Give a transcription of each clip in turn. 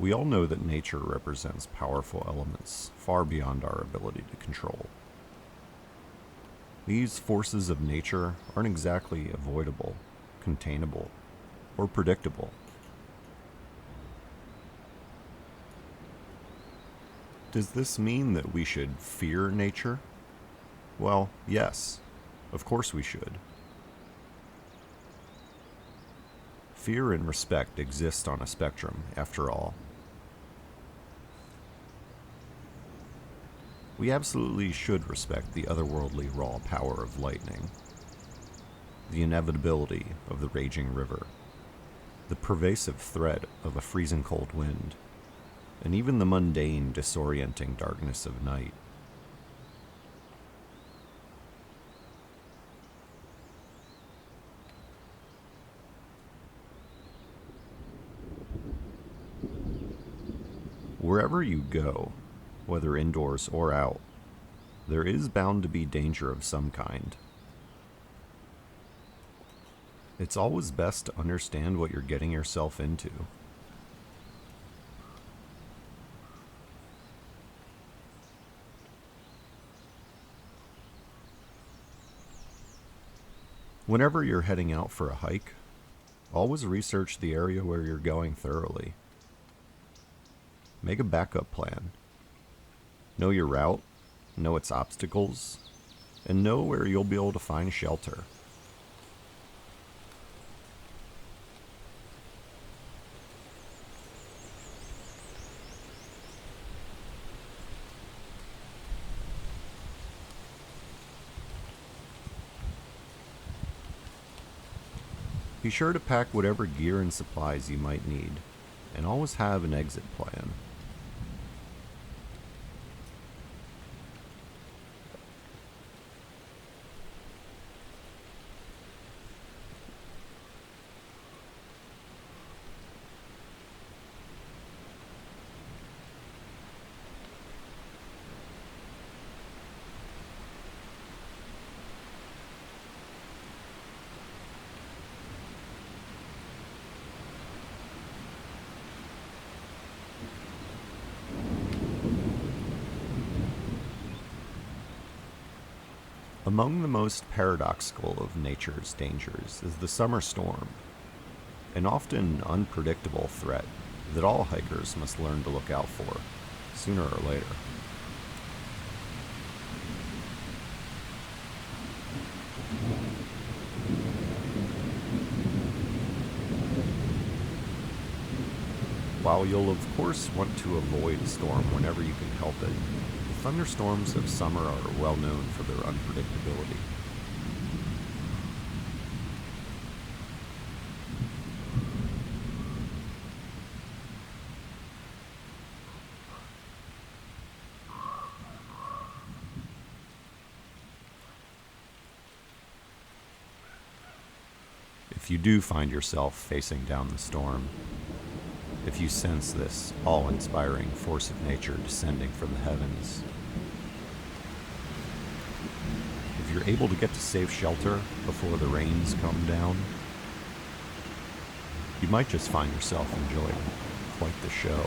We all know that nature represents powerful elements far beyond our ability to control. These forces of nature aren't exactly avoidable, containable, or predictable. Does this mean that we should fear nature? Well, yes, of course we should. Fear and respect exist on a spectrum, after all. We absolutely should respect the otherworldly raw power of lightning, the inevitability of the raging river, the pervasive threat of a freezing cold wind, and even the mundane, disorienting darkness of night. Wherever you go, whether indoors or out, there is bound to be danger of some kind. It's always best to understand what you're getting yourself into. Whenever you're heading out for a hike, always research the area where you're going thoroughly. Make a backup plan. Know your route, know its obstacles, and know where you'll be able to find shelter. Be sure to pack whatever gear and supplies you might need, and always have an exit plan. Among the most paradoxical of nature's dangers is the summer storm, an often unpredictable threat that all hikers must learn to look out for, sooner or later. While you'll of course want to avoid a storm whenever you can help it, the thunderstorms of summer are well known for their unpredictability. If you do find yourself facing down the storm, if you sense this awe-inspiring force of nature descending from the heavens, if you're able to get to safe shelter before the rains come down, you might just find yourself enjoying quite the show.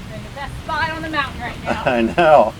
You're in the best spot on the mountain right now. I know.